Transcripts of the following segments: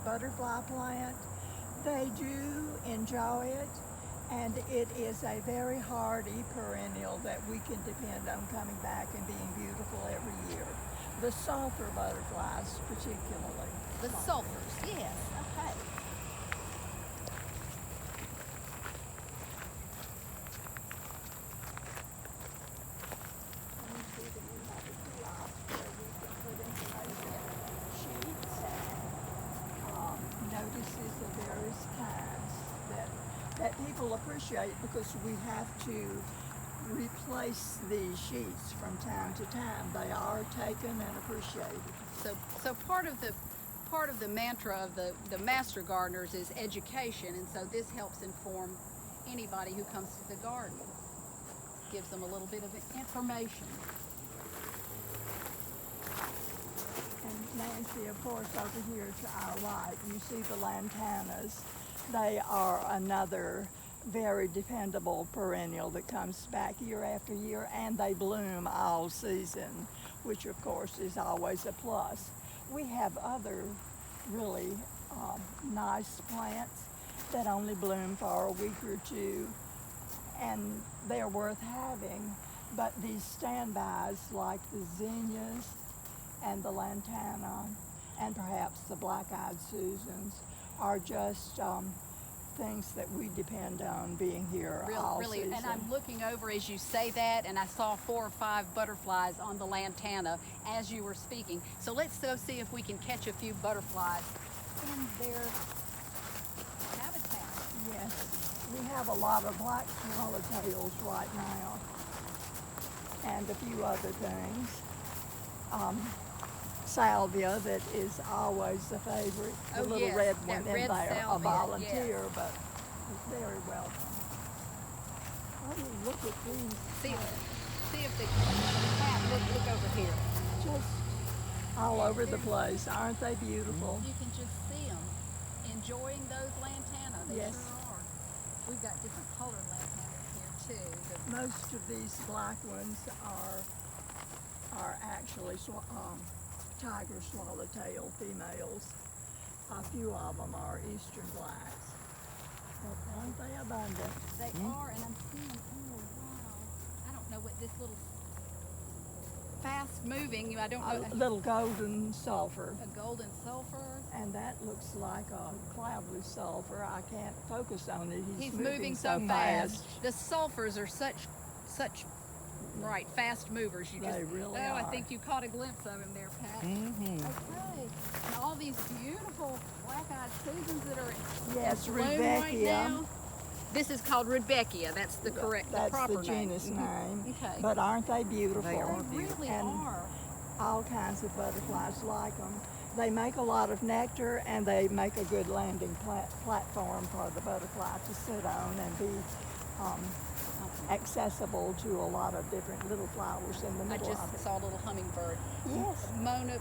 butterfly plant. They do enjoy it, and it is a very hardy perennial that we can depend on coming back and being beautiful every year. The sulfur butterflies particularly. The sulfurs, yes. Okay. Let me see that we have a kiosk where we can put information sheets and notices of various kinds that people appreciate because we have to replace these sheets from time to time. They are taken and appreciated. So part of the mantra of the Master Gardeners is education, and so this helps inform anybody who comes to the garden. Gives them a little bit of information. And Nancy, of course, over here to our right, you see the lantanas. They are another very dependable perennial that comes back year after year, and they bloom all season, which of course is always a plus. We have other really nice plants that only bloom for a week or two, and they're worth having, but these standbys like the zinnias and the lantana and perhaps the black-eyed Susans are just things that we depend on being here all Really, season. and I'm looking over as you say that, and I saw 4 or 5 butterflies on the lantana as you were speaking. So let's go see if we can catch a few butterflies in their habitat. Yes, we have a lot of black swallowtails right now and a few other things. Salvia that is always a favorite. The little yes, red that one in red there, a salvia, volunteer, yes. but is very welcome. Oh, look at these. See if the cat look over here. Just all over the place. Aren't they beautiful? You can just see them enjoying those lantana. They Yes. sure are. We've got different colored lantanas here too. Most of these black ones are actually tiger swallowtail females. A few of them are eastern blacks. But aren't they abundant? They are, and I'm seeing, oh wow, I don't know what this little fast moving, I don't know. A little golden sulfur. A golden sulfur. And that looks like a cloudless sulfur. I can't focus on it. He's moving so fast. The sulfurs are such right, fast movers. They really are. I think you caught a glimpse of him there, Pat. Mm-hmm. Okay. And all these beautiful black-eyed Susans that are Yes, in bloom right Rudbeckia. now. This is called Rudbeckia. That's the correct, That's the proper the genus name. Okay. But aren't they beautiful? They are They really And are. all kinds of butterflies like them. They make a lot of nectar, and they make a good landing platform for the butterfly to sit on and be accessible to a lot of different little flowers in the I middle of it. just saw a little hummingbird. Yes, Mona,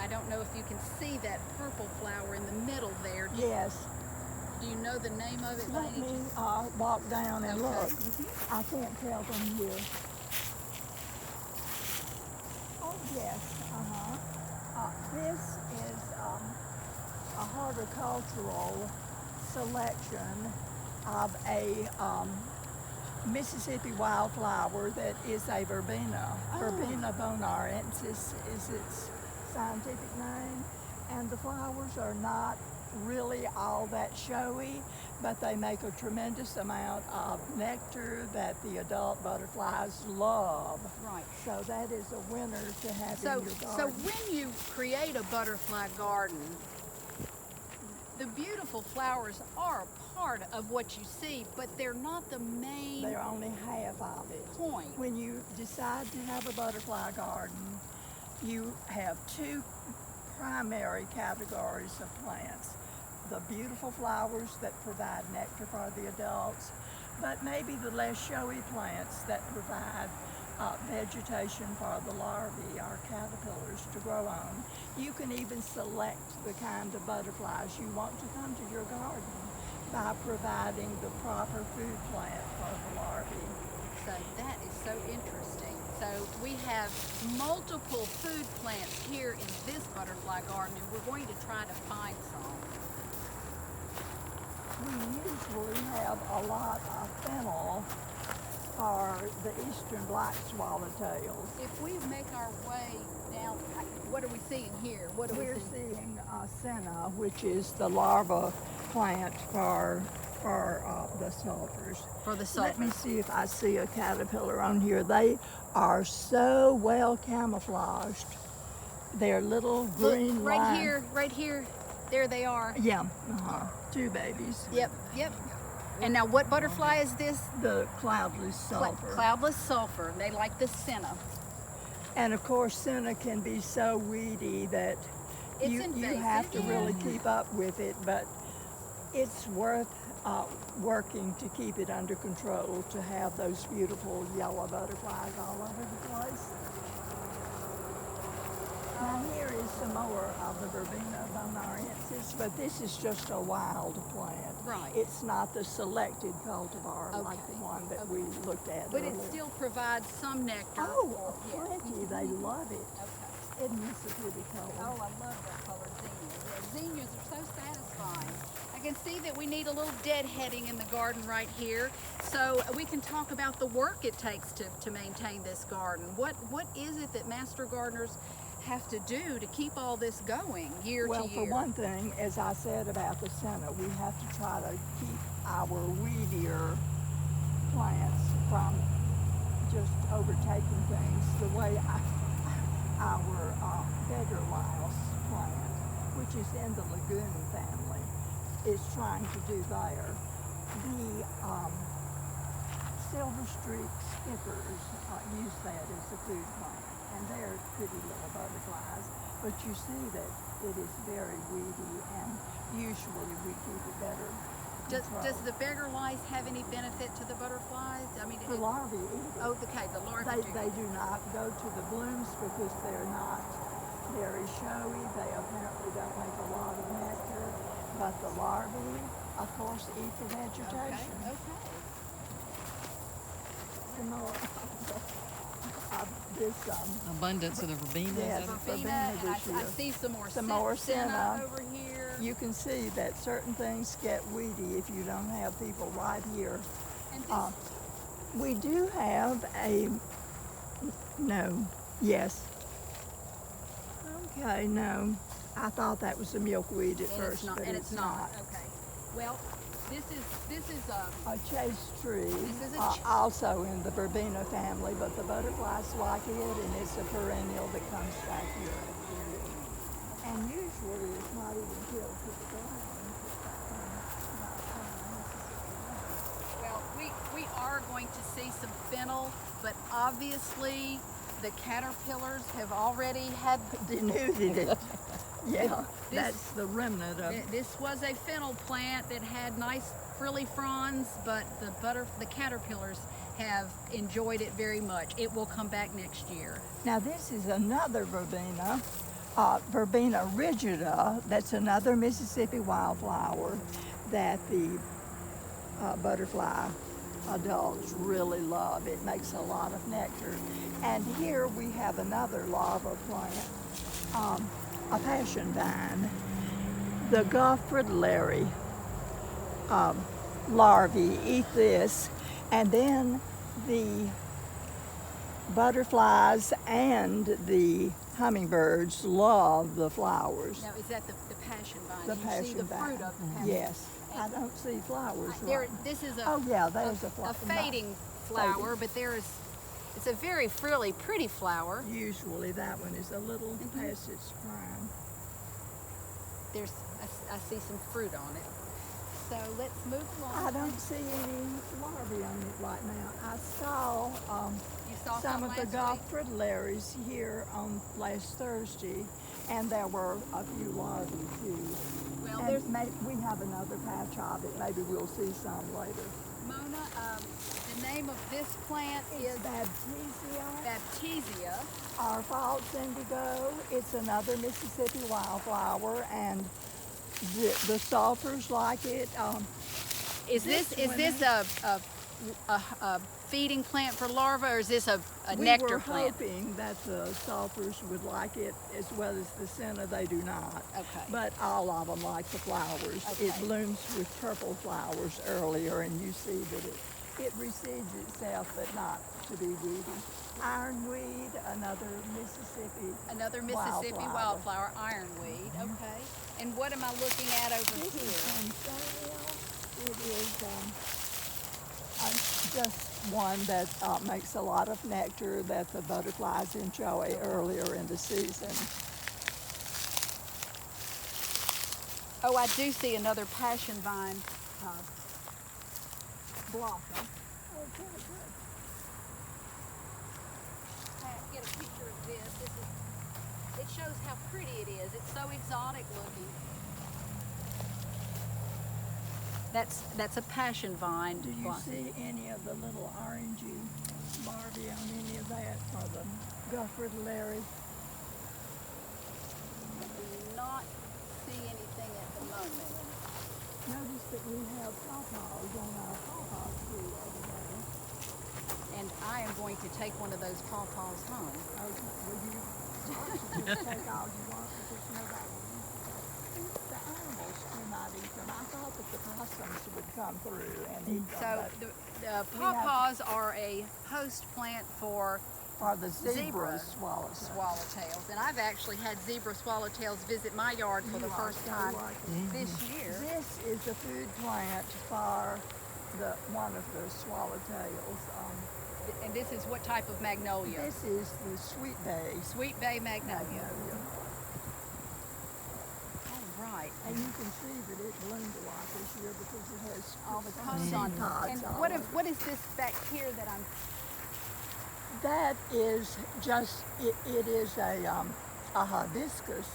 I don't know if you can see that purple flower in the middle there. yes. Do you know the name of it, Let lady? me walk down and Okay. look. I can't tell from here. Oh, yes. This is a horticultural selection of a Mississippi wildflower that is a verbena. Verbena bonarensis is its scientific name. And the flowers are not really all that showy, but they make a tremendous amount of nectar that the adult butterflies love. Right. So that is a winner to have So, in your so garden. when you create a butterfly garden, the beautiful flowers are a part of what you see, but they're not the main They're only half of it. point. When you decide to have a butterfly garden, you have 2 primary categories of plants. The beautiful flowers that provide nectar for the adults, but maybe the less showy plants that provide vegetation for the larvae or caterpillars to grow on. You can even select the kind of butterflies you want to come to your garden by providing the proper food plant for the larvae. So that is so interesting. So we have multiple food plants here in this butterfly garden, and we're going to try to find some. We usually have a lot of fennel for the eastern black swallowtails. If we make our way down, what are we seeing here? What are we We're seeing? seeing senna, which is the larva plant for the sulfurs. For the Let me sulfurs. see if I see a caterpillar on here. They are so well camouflaged. They're little Look, green right line- here, right here. There they are. Yeah, two babies. Yep, yep. And now what butterfly is this? The cloudless sulfur. Cloudless sulfur. They like the senna. And of course, senna can be so weedy that It's you invasive, have to yeah. really keep up with it, but it's worth working to keep it under control to have those beautiful yellow butterflies all over the place. Now here is some more of the Verbena bonariensis, but this is just a wild plant. Right. It's not the selected cultivar like Okay, the one that okay. we looked at But it earlier. still provides some nectar. Oh, Yeah. plenty. They love it. Okay. Isn't this a pretty color? Oh, I love that color zinnias. Yeah, zinnias are so satisfying. I can see that we need a little deadheading in the garden right here. So we can talk about the work it takes to maintain this garden. What is it that master gardeners have to do to keep all this going year Well, to year? for one thing, as I said about the senna, we have to try to keep our weedier plants from just overtaking things the way our beggar louse plant, which is in the lagoon family, is trying to do there. The silver streak skippers use that as a food plant, and they're pretty little butterflies, but you see that it is very weedy, and usually we keep it better controlled. Does the beggar lice have any benefit to the butterflies? I mean, The larvae eat it. oh, okay, the larvae do. They do not go to the blooms because they're not very showy. They apparently don't make a lot of nectar, but the larvae, of course, eat the vegetation. Okay. Some more of this, Abundance of the verbena. Yes. Is that Verbena, Verbena and this I year. see some more Some more senna. over here. you can see that certain things get weedy if you don't have people right here. And this, We do have yes. Okay, no. I thought that was a milkweed at and first, it's not, but and it's not. Okay. Well, this is a chase tree, This is a also in the verbena family, but the butterflies like it, and it's a perennial that comes back here every year. And usually it's not even killed to the ground. well, we are going to see some fennel, but obviously the caterpillars have already had. Denuded it. Yeah, This- that's the remnant of. This was a fennel plant that had nice frilly fronds, but the caterpillars have enjoyed it very much. It will come back next year. Now this is another verbena, Verbena rigida. That's another Mississippi wildflower that the butterfly adults really love. It makes a lot of nectar. And here we have another larva plant, a passion vine. The Gulf fritillary larvae eat this, and then the butterflies and the hummingbirds love the flowers. Now, is that the passion vine? The You see passion the vine. fruit of the passion. Yes, I don't see flowers There, right. this is Oh yeah, there's a a fading flower, but it's a very frilly, pretty flower. Usually that one is a little past its prime. I see some fruit on it. So let's move along. I don't see any larvae on it right now. I saw You saw some of the last Gulf week? fritillaries here on last Thursday, and there were a few larvae too. Well, And there's we have another patch of it. Maybe we'll see some later. Mona. The name of this plant It's is Baptisia, Baptisia. our false indigo. It's another Mississippi wildflower, and the sulfurs like it. Is This this one- a feeding plant for larvae, or is this a We nectar were plant? hoping that the sulfurs would like it as well as the senna. They do not. Okay. But all of them like the flowers. It Okay. blooms with purple flowers earlier, and you see that it reseeds itself, but not to be weedy. Ironweed, another Mississippi. Another Mississippi wildflower, ironweed. Okay. And what am I looking at over This is here? Centennial. It is just one that makes a lot of nectar that the butterflies enjoy earlier in the season. Oh, I do see another passion vine blossom. Okay, good. Get a picture of this. It shows how pretty it is. It's so exotic looking. That's a passion vine. Do you see any of the little orangey larvae on any of that, or the Guffridillary? Do not see anything at the moment. Notice that we have pawpaws on our pawpaw tree over there. And I am going to take one of those pawpaws home. Okay, will you just take all you want because nobody eats them? The animals do not eat them. I thought that the possums would come through and eat them. So but the pawpaws are a host plant for for the zebra zebra swallowtail. swallowtails. And I've actually had zebra swallowtails visit my yard for the You are first so time lucky. this year. This is a food plant for one of the swallowtails. And this is what type of magnolia? This is the sweet bay Sweet Bay magnolia. magnolia. All right. And you can see that it bloomed a lot this year because it has All the seed cones on it. pods And all what over. what is this back here that I'm? That is just, it is a hibiscus.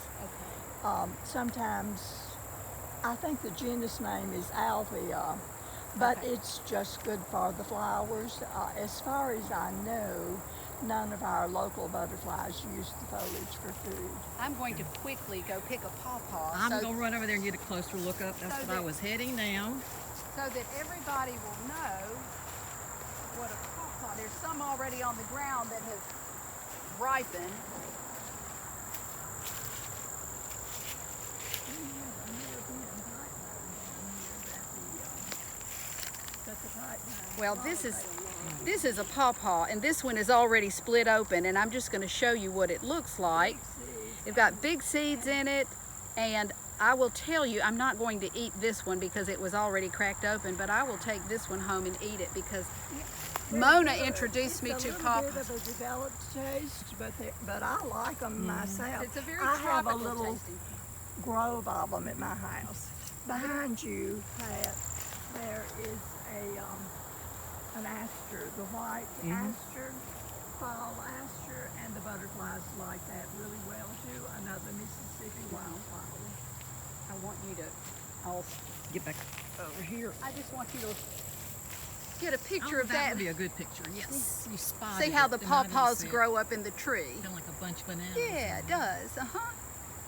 Okay. Sometimes, I think the genus name is Alvia, but Okay. it's just good for the flowers. As far as I know, none of our local butterflies use the foliage for food. I'm going to quickly go pick a pawpaw I'm so, gonna run over there and get a closer look up. That's So what I that- was heading now. so that everybody will know what a pawpaw. There's some already on the ground that have ripened. We have a European pipevine down here that the pipevine Well, this is a pawpaw, and this one is already split open, and I'm just going to show you what it looks like. It's got big seeds in it, and I will tell you, I'm not going to eat this one because it was already cracked open, but I will take this one home and eat it because Mona introduced me to It's a little pawpaws. bit of a developed taste, but I like them myself. It's a very I have a tropical little tasting. grove of them at my house. Behind you, Pat, there is an aster, the white aster, fall aster, and the butterflies like that really well too. Another Mississippi wildflower. I want you to, Get back over here. I just want you to get a picture of that that. would be a good picture. Yes, you spotted See how it, the and I didn't pawpaws see it. grow up in the tree. Kind of like a bunch of bananas. Yeah, it does.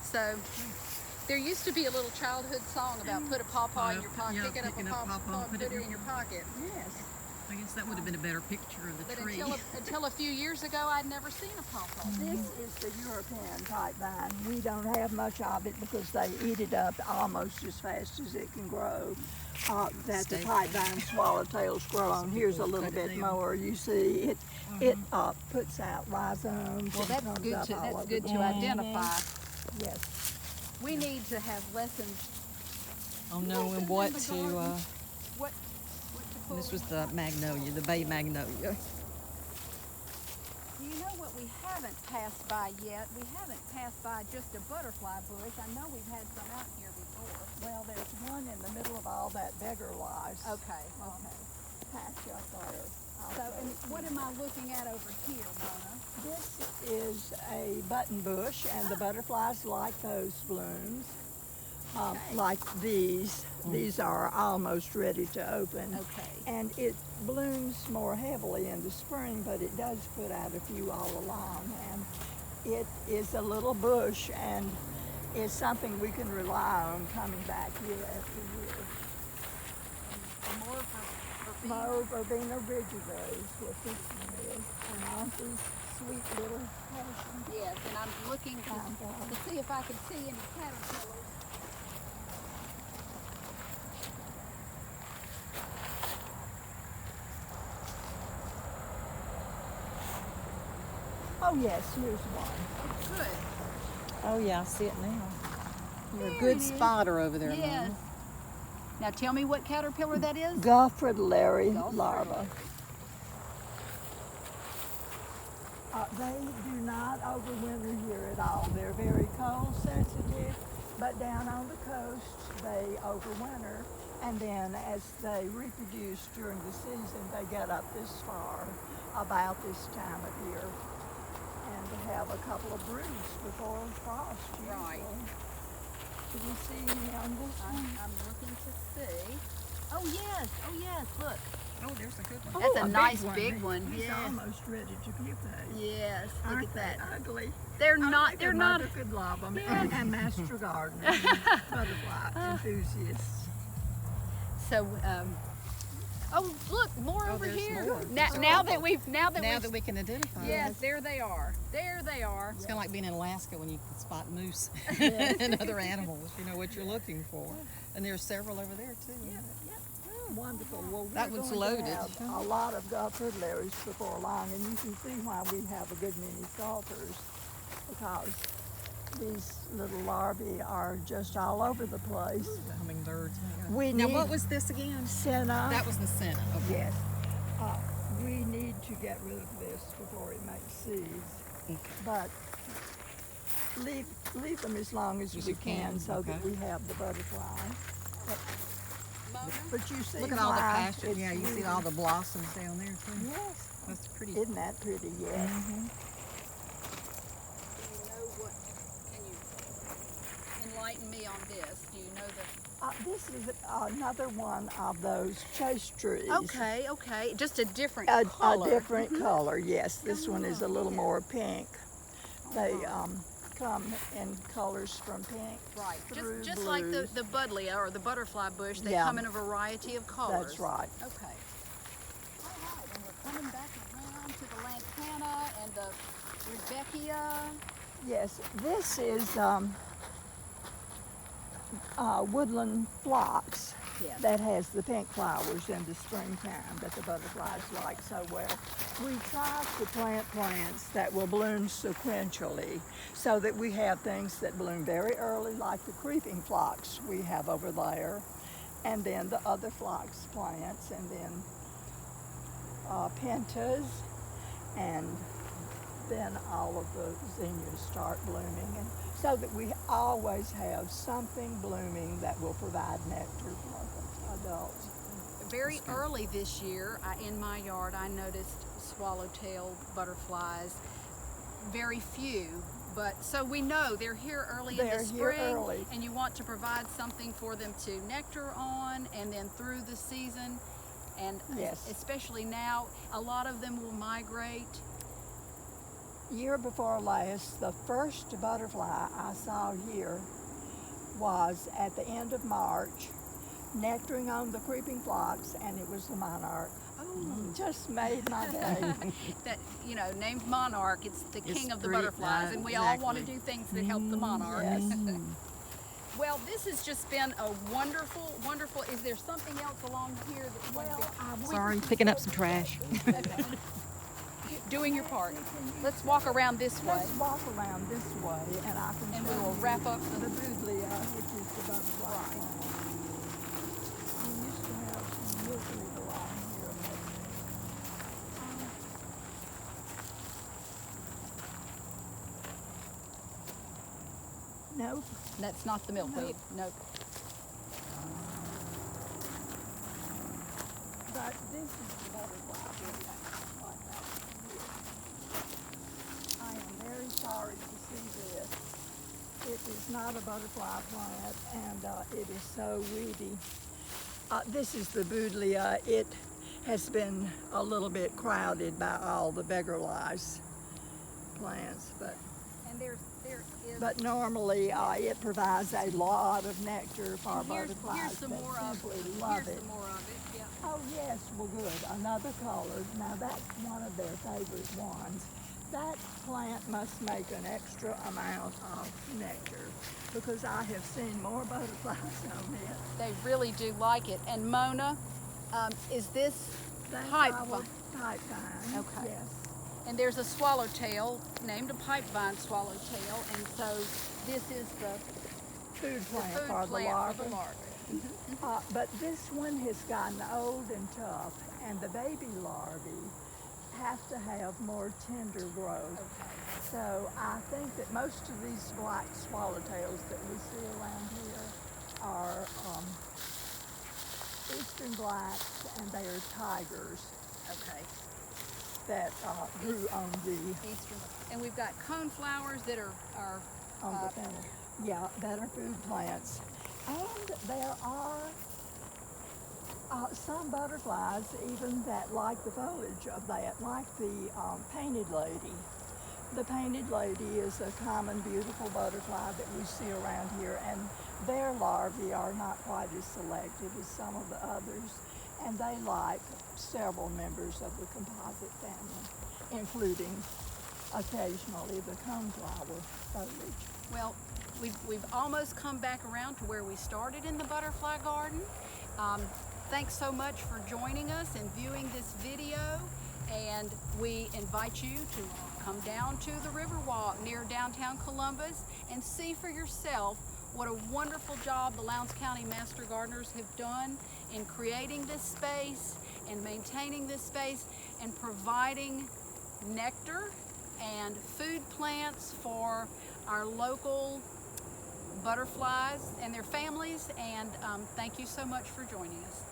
So there used to be a little childhood song about put a pawpaw in your pocket, Yeah, pick it up picking a up pawpaw, pawpaw, put it in your pocket. Yes. I guess that would have been a better picture of the But tree. until a few years ago, I'd never seen a pawpaw. This is the European pipevine. We don't have much of it because they eat it up almost as fast as it can grow. That the Stay- pipevine swallowtails grow on. Here's a people little cut it bit down. more. You see, it puts out rhizomes. Well, and that's comes good up to all that's over good the to place. identify. Yes. We need to have lessons. On knowing what to. What to pull. This was the magnolia, the bay magnolia. Do you know what we haven't passed by yet? We haven't passed by just a butterfly bush. I know we've had some out here before. Well, there's one in the middle of all that beggar lice. Okay. Patch up there. So, and what am I looking at over here, Mona? This is a button bush, and the butterflies like those blooms. Like these. These are almost ready to open. Okay. And it blooms more heavily in the spring, but it does put out a few all along. And it is a little bush and is something we can rely on coming back year after year. And more for No, verbena ridgeberries, what this one is. And Auntie's sweet little passion. Yes, and I'm looking Time flower. to see if I can see any caterpillars. Oh yes, here's one. Oh, good. Oh yeah, I see it now. You're There a good it is. spotter over there, Yes. Mama. Now tell me what caterpillar that is. Gulfridillary Gulfridillary. larva. They do not overwinter here at all. They're very cold sensitive, but down on the coast they overwinter, and then as they reproduce during the season, they get up this far about this time of year, and to have a couple of broods before frost usually. Right. Did you see me on this one? I'm looking to see. Oh yes, look. Oh, there's a good one. That's a big nice big one, He's yes. almost ready to pupate. Yes, look Aren't at that. they ugly? They're I not, think they're a not, mother could love them, Yes. and master gardeners, butterfly enthusiasts. so, oh, look, more Oh, over there's here. more. Now that we've, Now that we can identify them. yes, there they are. There they are. It's kind of like being in Alaska when you can spot moose Yes. and other animals. You know what you're looking for. And there's several over there too. Wonderful. Well, we're That one's going loaded. to have a lot of gulfridillaries before long, and you can see why we have a good many salters, because these little larvae are just all over the place. The hummingbirds. We Now need what was this again? senna. That was the senna. Okay. Yes. We need to get rid of this before it makes seeds. Okay. But leave them as long as As we you can, so that okay. we have the butterfly. But you see Look at all the why pasture. it's Yeah, you see really- all the blossoms down there too. Yes. That's pretty. Isn't that pretty? Yes. Do you know what, can you enlighten me on this? Do you know the? This is another one of those chase trees. Okay, okay, just a different A color. different color, yes. This one is a little yes. more pink. They come in colors from pink Right, through just like blues. the buddleia or the butterfly bush, they Yeah. come in a variety of colors. That's right. Okay. All right, and we're coming back around to the lantana and the rudbeckia. Yes, this is woodland phlox Yes. that has the pink flowers in the springtime that the butterflies like so well. We try to plant plants that will bloom sequentially so that we have things that bloom very early, like the creeping phlox we have over there, and then the other phlox plants, and then pentas, and then all of the zinnias start blooming, and so that we always have something blooming that will provide nectar for adults. Very early this year, in my yard, I noticed swallowtail butterflies. Very few, but so we know they're here early in They're the here spring, early. and you want to provide something for them to nectar on, and then through the season, and Yes. especially now, a lot of them will migrate. Year before last, the first butterfly I saw here was at the end of March, nectaring on the creeping phlox, and it was the monarch. Oh, Just made my day. that named monarch. It's the king of the pretty- butterflies, and we all want to exactly. do things that help the monarch. Yes. Well, this has just been a wonderful, wonderful. Is there something else along here that you want to be Sorry, picking up some trash. doing your part? Let's walk around this way, Let's walk around this way, and I can and show we will you wrap up the the. Buddleia, which is the butterfly plant. We used to have some milkweed along here. Nope. That's not the milkweed. Nope. But this is the butterfly plant. Like that here. I am very sorry to see this. It is not a butterfly plant, and it is so weedy. This is the Buddleia. It has been a little bit crowded by all the beggar lice plants, but And there is. But normally it provides a lot of nectar for And here's butterflies some that more of simply it. love Here's it. some more of it. Yeah. Oh yes, well good. Another color. Now that's one of their favorite ones. That plant must make an extra amount of nectar because I have seen more butterflies on it. They really do like it. And Mona, is this That's pipe our vine? pipe vine. Okay. Yes. And there's a swallowtail named a pipe vine swallowtail, and so this is the Food plant food for the plant larvae. for the larvae. But this one has gotten old and tough, and the baby larvae have to have more tender growth. Okay. So I think that most of these black swallowtails that we see around here are eastern blacks, and they are tigers Okay. that grew on the Eastern. And we've got coneflowers that are fennel. Yeah, that are food plants. And there are some butterflies even that like the foliage of that, like the painted lady. The painted lady is a common beautiful butterfly that we see around here, and their larvae are not quite as selective as some of the others, and they like several members of the composite family, including occasionally the coneflower foliage. well, we've almost come back around to where we started in the butterfly garden. Thanks so much for joining us and viewing this video, and we invite you to come down to the Riverwalk near downtown Columbus and see for yourself what a wonderful job the Lowndes County Master Gardeners have done in creating this space and maintaining this space and providing nectar and food plants for our local butterflies and their families. And thank you so much for joining us.